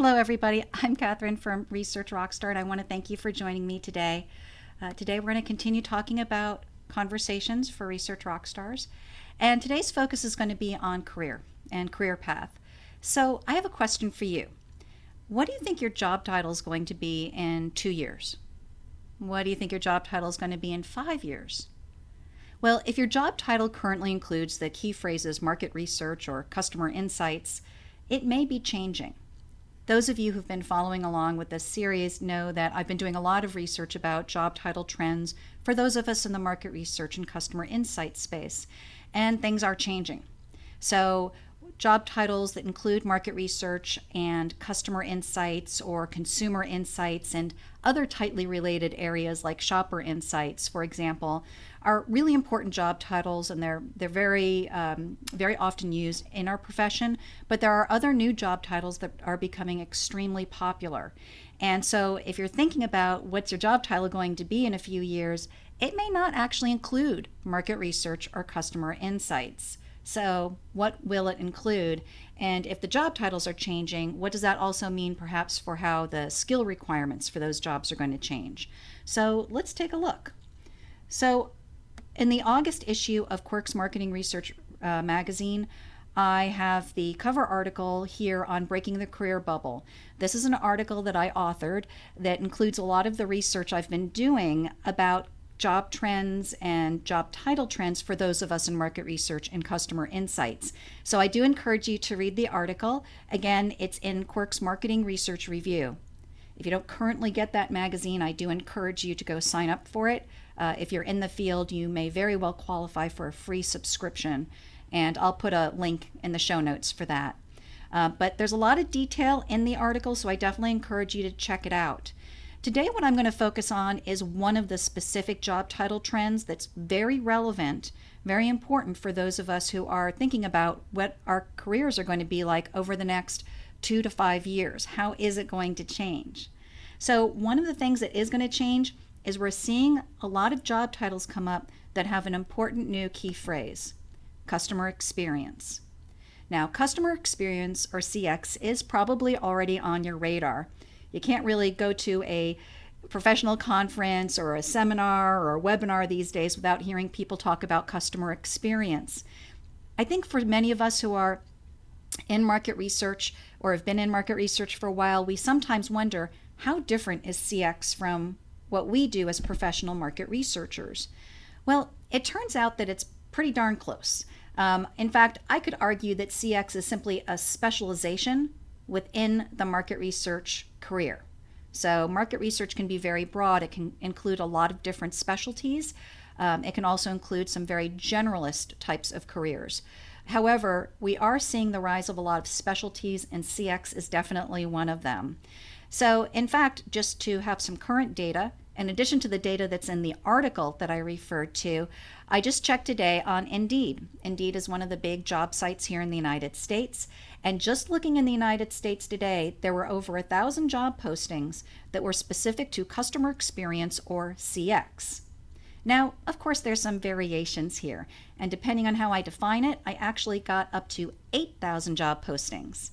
Hello, everybody. I'm Catherine from Research Rockstar, and I want to thank you for joining me today. Today, we're going to continue talking about conversations for Research Rockstars, and today's focus is going to be on career and career path. So, I have a question for you. What do you think your job title is going to be in 2 years? What do you think your job title is going to be in 5 years? Well, if your job title currently includes the key phrases market research or customer insights, it may be changing. Those of you who've been following along with this series know that I've been doing a lot of research about job title trends for those of us in the market research and customer insight space, and things are changing. So job titles that include market research and customer insights or consumer insights and other tightly related areas like shopper insights, for example, are really important job titles, and they're very very often used in our profession. But there are other new job titles that are becoming extremely popular. And so if you're thinking about what's your job title going to be in a few years, it may not actually include market research or customer insights. So what will it include? And if the job titles are changing, what does that also mean perhaps for how the skill requirements for those jobs are going to change? So let's take a look. So in the August issue of Quirk's Marketing Research magazine, I have the cover article here on breaking the career bubble. This is an article that I authored that includes a lot of the research I've been doing about job trends and job title trends for those of us in market research and customer insights. So I do encourage you to read the article. Again, it's in Quirk's Marketing Research Review. If you don't currently get that magazine, I do encourage you to go sign up for it. If you're in the field, you may very well qualify for a free subscription, and I'll put a link in the show notes for that. But there's a lot of detail in the article, so I definitely encourage you to check it out. Today, what I'm going to focus on is one of the specific job title trends that's very relevant, very important for those of us who are thinking about what our careers are going to be like over the next 2 to 5 years. How is it going to change? So one of the things that is going to change is we're seeing a lot of job titles come up that have an important new key phrase, customer experience. Now, customer experience, or CX, is probably already on your radar. You can't really go to a professional conference or a seminar or a webinar these days without hearing people talk about customer experience. I think for many of us who are in market research or have been in market research for a while, we sometimes wonder, how different is CX from what we do as professional market researchers? Well, it turns out that it's pretty darn close. In fact, I could argue that CX is simply a specialization within the market research career. So market research can be very broad. It can include a lot of different specialties. It can also include some very generalist types of careers. However, we are seeing the rise of a lot of specialties, and CX is definitely one of them. So in fact, just to have some current data, in addition to the data that's in the article that I referred to, I just checked today on Indeed. Indeed is one of the big job sites here in the United States. And just looking in the United States today, there were over 1,000 job postings that were specific to customer experience, or CX. Now, of course, there's some variations here. And depending on how I define it, I actually got up to 8,000 job postings.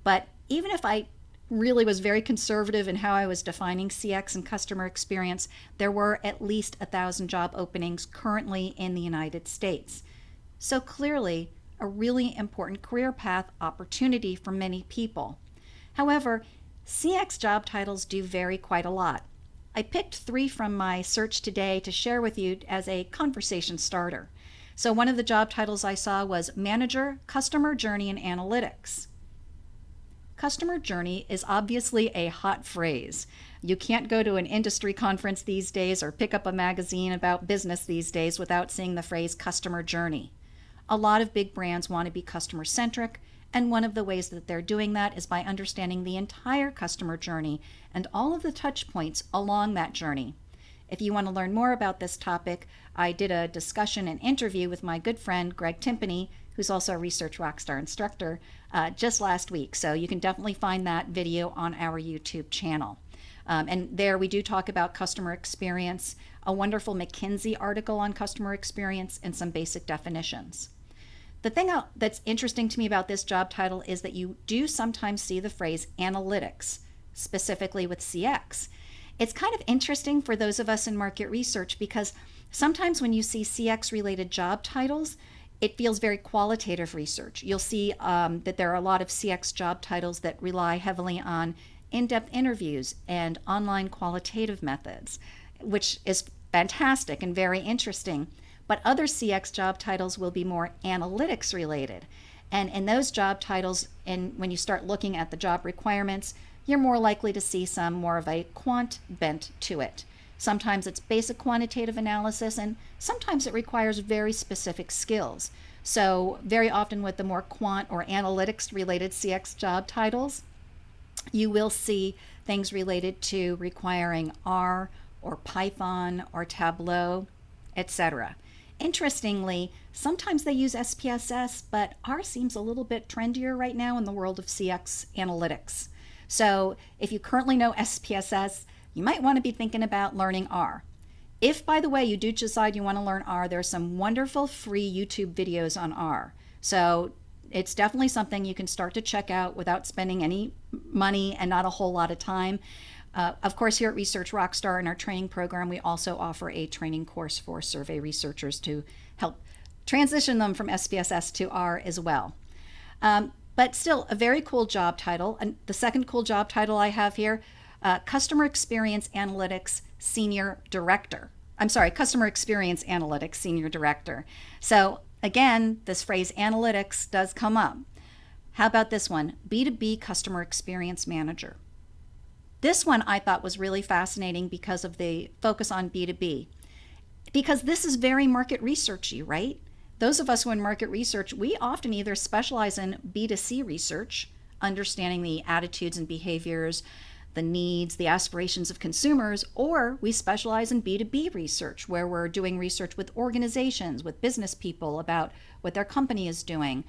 But even if I really was very conservative in how I was defining CX and customer experience, there were at least 1,000 job openings currently in the United States. So clearly, a really important career path opportunity for many people. However, CX job titles do vary quite a lot. I picked 3 from my search today to share with you as a conversation starter. So one of the job titles I saw was Manager, Customer Journey and Analytics. Customer journey is obviously a hot phrase. You can't go to an industry conference these days or pick up a magazine about business these days without seeing the phrase customer journey. A lot of big brands want to be customer centric, and one of the ways that they're doing that is by understanding the entire customer journey and all of the touch points along that journey. If you want to learn more about this topic, I did a discussion and interview with my good friend Greg Timpany, who's also a Research Rockstar instructor, just last week. So you can definitely find that video on our YouTube channel. And there we do talk about customer experience, a wonderful McKinsey article on customer experience, and some basic definitions. the thing that's interesting to me about this job title is that you do sometimes see the phrase analytics, specifically with CX. It's kind of interesting for those of us in market research because sometimes when you see CX related job titles, it feels very qualitative research. You'll see that there are a lot of CX job titles that rely heavily on in-depth interviews and online qualitative methods, which is fantastic and very interesting. But other CX job titles will be more analytics related. And in those job titles, and when you start looking at the job requirements, you're more likely to see some more of a quant bent to it. Sometimes it's basic quantitative analysis, and sometimes it requires very specific skills. So very often with the more quant or analytics related CX job titles, you will see things related to requiring R or Python or Tableau, etc. Interestingly, sometimes they use SPSS, but R seems a little bit trendier right now in the world of CX analytics. So if you currently know SPSS, you might want to be thinking about learning R. If, by the way, you do decide you want to learn R, there's some wonderful free YouTube videos on R. So it's definitely something you can start to check out without spending any money and not a whole lot of time. Of course, here at Research Rockstar in our training program, we also offer a training course for survey researchers to help transition them from SPSS to R as well. But still, a very cool job title. And the second cool job title I have here, Customer Experience Analytics Senior Director. Customer Experience Analytics Senior Director. So again, this phrase analytics does come up. How about this one? B2B Customer Experience Manager. This one I thought was really fascinating because of the focus on B2B. Because this is very market researchy, right? Those of us who are in market research, we often either specialize in B2C research, understanding the attitudes and behaviors, the needs, the aspirations of consumers, or we specialize in B2B research, where we're doing research with organizations, with business people about what their company is doing.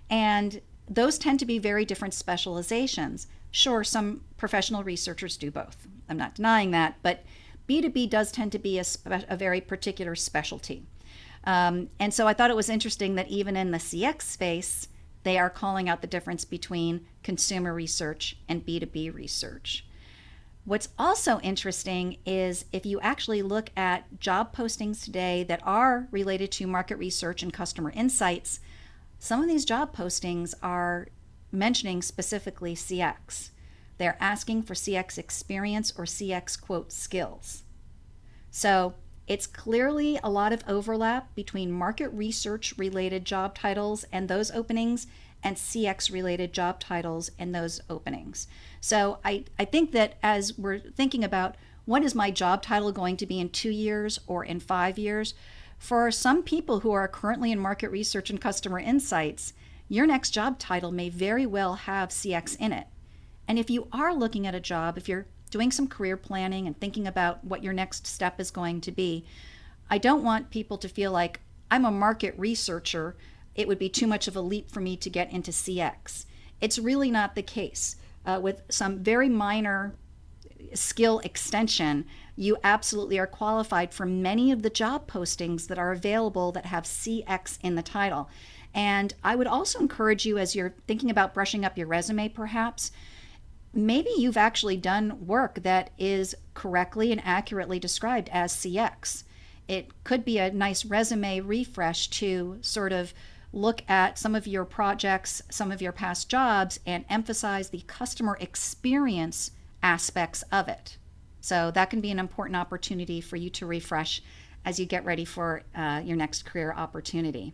And those tend to be very different specializations. Sure, some professional researchers do both. I'm not denying that, but B2B does tend to be a very particular specialty. And so I thought it was interesting that even in the CX space, they are calling out the difference between consumer research and B2B research. What's also interesting is if you actually look at job postings today that are related to market research and customer insights, some of these job postings are mentioning specifically CX. They're asking for CX experience or CX quote skills. So it's clearly a lot of overlap between market research related job titles and those openings and CX related job titles and those openings. So I think that as we're thinking about what is my job title going to be in 2 years or in 5 years, for some people who are currently in market research and customer insights, your next job title may very well have CX in it. And if you are looking at a job, if you're doing some career planning and thinking about what your next step is going to be, I don't want people to feel like I'm a market researcher. It would be too much of a leap for me to get into CX. It's really not the case. With some very minor skill extension, you absolutely are qualified for many of the job postings that are available that have CX in the title. And I would also encourage you, as you're thinking about brushing up your resume perhaps, maybe you've actually done work that is correctly and accurately described as CX. It could be a nice resume refresh to sort of look at some of your projects, some of your past jobs, and emphasize the customer experience aspects of it. So that can be an important opportunity for you to refresh as you get ready for your next career opportunity.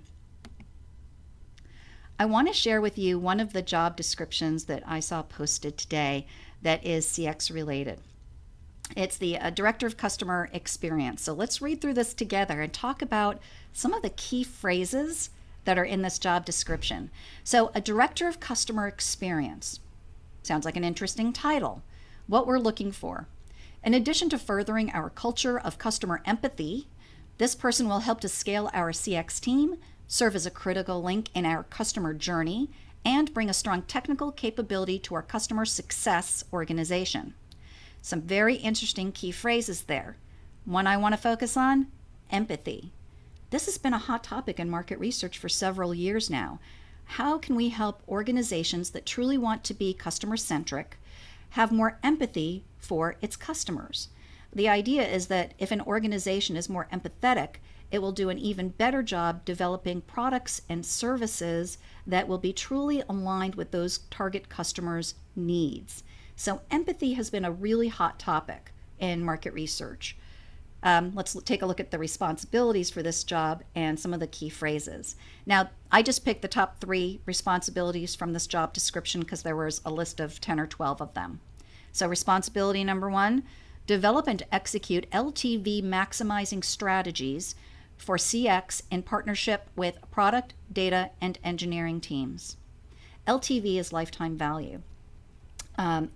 I want to share with you one of the job descriptions that I saw posted today that is CX related. It's the Director of Customer Experience. So let's read through this together and talk about some of the key phrases that are in this job description. So a Director of Customer Experience sounds like an interesting title. What we're looking for. In addition to furthering our culture of customer empathy, this person will help to scale our CX team, serve as a critical link in our customer journey, and bring a strong technical capability to our customer success organization. Some very interesting key phrases there. One I want to focus on, empathy. This has been a hot topic in market research for several years now. How can we help organizations that truly want to be customer-centric have more empathy for its customers? The idea is that if an organization is more empathetic, it will do an even better job developing products and services that will be truly aligned with those target customers' needs. So empathy has been a really hot topic in market research. Let's take a look at the responsibilities for this job and some of the key phrases. Now, I just picked the top 3 responsibilities from this job description because there was a list of 10 or 12 of them. So responsibility number 1, develop and execute LTV maximizing strategies for CX in partnership with product, data, and engineering teams. LTV is lifetime value.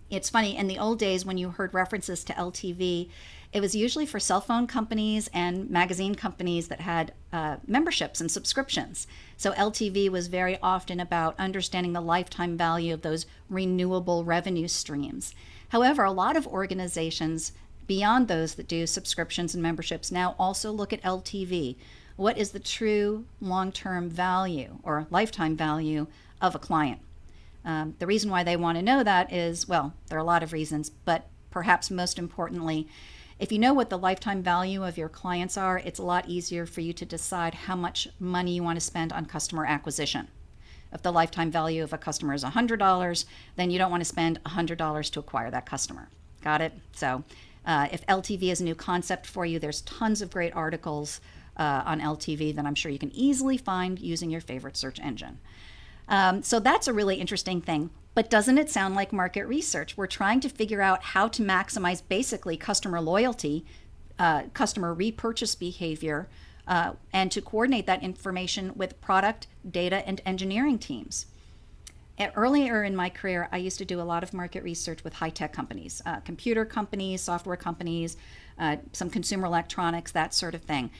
It's funny, in the old days when you heard references to LTV, it was usually for cell phone companies and magazine companies that had memberships and subscriptions. So LTV was very often about understanding the lifetime value of those renewable revenue streams. However, a lot of organizations beyond those that do subscriptions and memberships now also look at LTV. What is the true long-term value or lifetime value of a client? The reason why they want to know that is, well, there are a lot of reasons, but perhaps most importantly, if you know what the lifetime value of your clients are, it's a lot easier for you to decide how much money you want to spend on customer acquisition. If the lifetime value of a customer is $100, then you don't want to spend $100 to acquire that customer. Got it? So if LTV is a new concept for you, there's tons of great articles on LTV that I'm sure you can easily find using your favorite search engine. So that's a really interesting thing. But doesn't it sound like market research? We're trying to figure out how to maximize basically customer loyalty, customer repurchase behavior, and to coordinate that information with product, data, and engineering teams. Earlier in my career, I used to do a lot of market research with high-tech companies, computer companies, software companies, some consumer electronics, that sort of thing.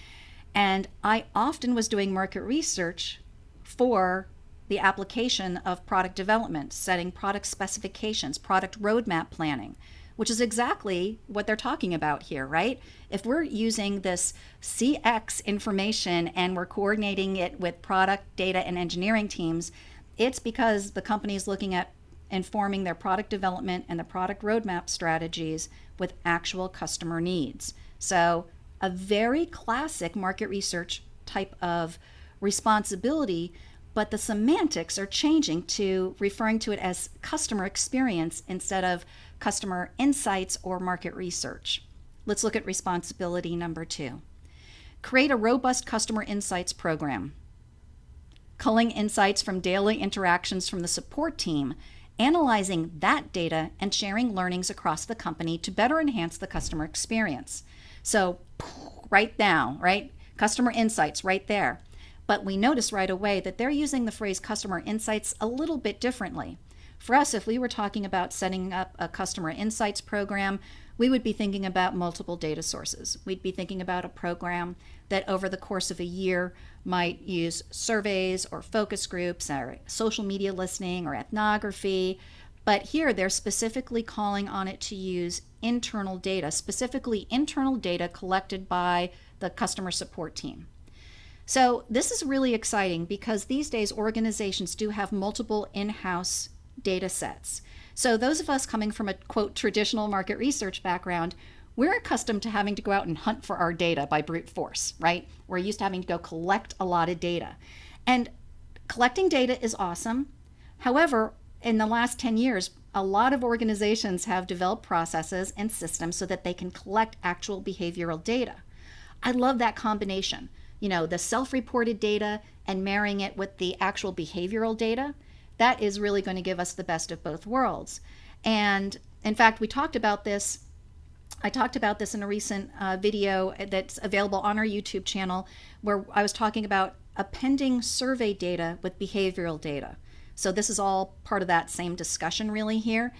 And I often was doing market research for the application of product development, setting product specifications, product roadmap planning, which is exactly what they're talking about here, right? If we're using this CX information and we're coordinating it with product, data, and engineering teams, it's because the company is looking at informing their product development and the product roadmap strategies with actual customer needs. So a very classic market research type of responsibility, but the semantics are changing to referring to it as customer experience instead of customer insights or market research. Let's look at responsibility number 2. Create a robust customer insights program. Culling insights from daily interactions from the support team, analyzing that data and sharing learnings across the company to better enhance the customer experience. So right now, right? Customer insights right there. But we notice right away that they're using the phrase customer insights a little bit differently. For us, if we were talking about setting up a customer insights program, we would be thinking about multiple data sources. We'd be thinking about a program that over the course of a year might use surveys or focus groups or social media listening or ethnography. But here they're specifically calling on it to use internal data, specifically internal data collected by the customer support team. So this is really exciting because these days organizations do have multiple in-house data sets. So those of us coming from a, quote, traditional market research background, we're accustomed to having to go out and hunt for our data by brute force, right? We're used to having to go collect a lot of data. And collecting data is awesome. However, in the last 10 years, a lot of organizations have developed processes and systems so that they can collect actual behavioral data. I love that combination. You know, the self-reported data and marrying it with the actual behavioral data, that is really going to give us the best of both worlds. And in fact, I talked about this in a recent video that's available on our YouTube channel, where I was talking about appending survey data with behavioral data. So this is all part of that same discussion really here.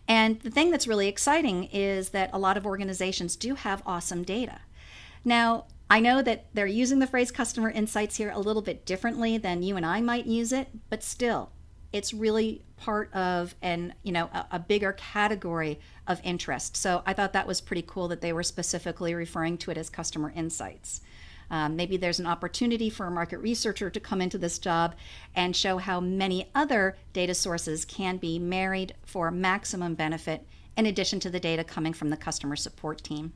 And the thing that's really exciting is that a lot of organizations do have awesome data. Now, I know that they're using the phrase customer insights here a little bit differently than you and I might use it, but still, it's really part of a bigger category of interest. So I thought that was pretty cool that they were specifically referring to it as customer insights. Maybe there's an opportunity for a market researcher to come into this job and show how many other data sources can be married for maximum benefit in addition to the data coming from the customer support team.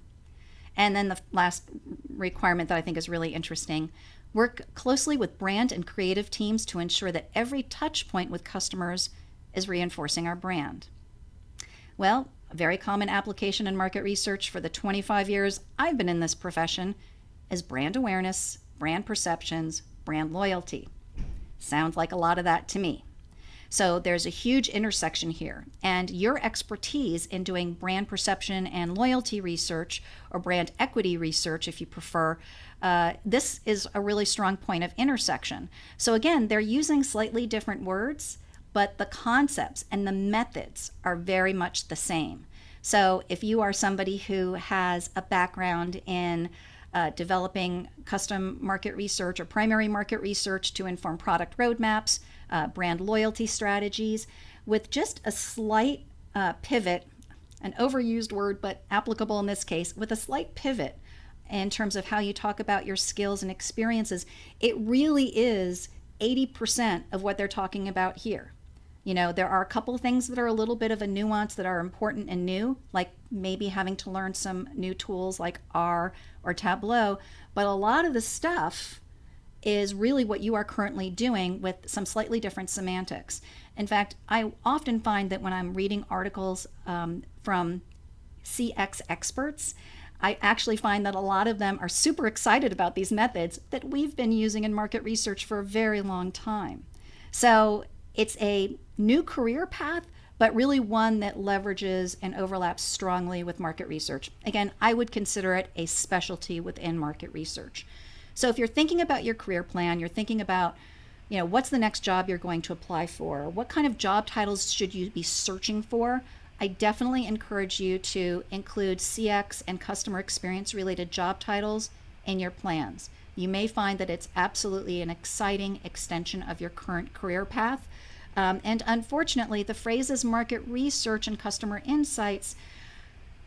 And then the last requirement that I think is really interesting, work closely with brand and creative teams to ensure that every touch point with customers is reinforcing our brand. Well, a very common application in market research for the 25 years I've been in this profession is brand awareness, brand perceptions, brand loyalty. Sounds like a lot of that to me. So there's a huge intersection here, and your expertise in doing brand perception and loyalty research, or brand equity research if you prefer, this is a really strong point of intersection. So again, they're using slightly different words, but the concepts and the methods are very much the same. So if you are somebody who has a background in developing custom market research or primary market research to inform product roadmaps, brand loyalty strategies, with just a slight pivot, an overused word, but applicable in this case, with a slight pivot in terms of how you talk about your skills and experiences, it really is 80% of what they're talking about here. You know, there are a couple of things that are a little bit of a nuance that are important and new, like maybe having to learn some new tools like R or Tableau, but a lot of the stuff is really what you are currently doing with some slightly different semantics. In fact, I often find that when I'm reading articles from CX experts, I actually find that a lot of them are super excited about these methods that we've been using in market research for a very long time. So it's a new career path, but really one that leverages and overlaps strongly with market research. Again, I would consider it a specialty within market research. So if you're thinking about your career plan, you're thinking about, you know, what's the next job you're going to apply for? What kind of job titles should you be searching for? I definitely encourage you to include CX and customer experience related job titles in your plans. You may find that it's absolutely an exciting extension of your current career path. And unfortunately, the phrases market research and customer insights,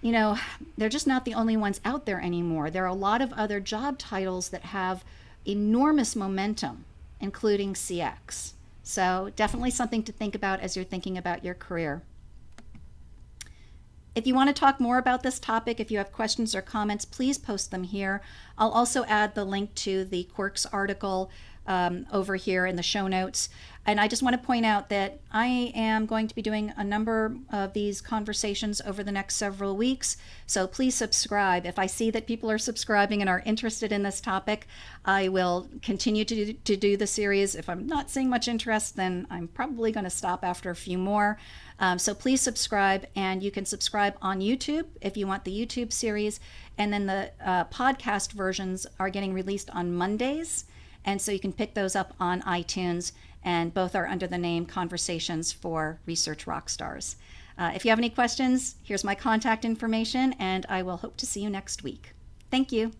you know, they're just not the only ones out there anymore. There are a lot of other job titles that have enormous momentum, including CX. So definitely something to think about as you're thinking about your career. If you want to talk more about this topic, if you have questions or comments, please post them here. I'll also add the link to the Quirks article over here in the show notes. And I just want to point out that I am going to be doing a number of these conversations over the next several weeks. So please subscribe. If I see that people are subscribing and are interested in this topic, I will continue to do the series. If I'm not seeing much interest, then I'm probably going to stop after a few more. So please subscribe, and you can subscribe on YouTube if you want the YouTube series. And then the podcast versions are getting released on Mondays. And so you can pick those up on iTunes, and both are under the name Conversations for Research Rockstars. If you have any questions, here's my contact information, and I will hope to see you next week. Thank you.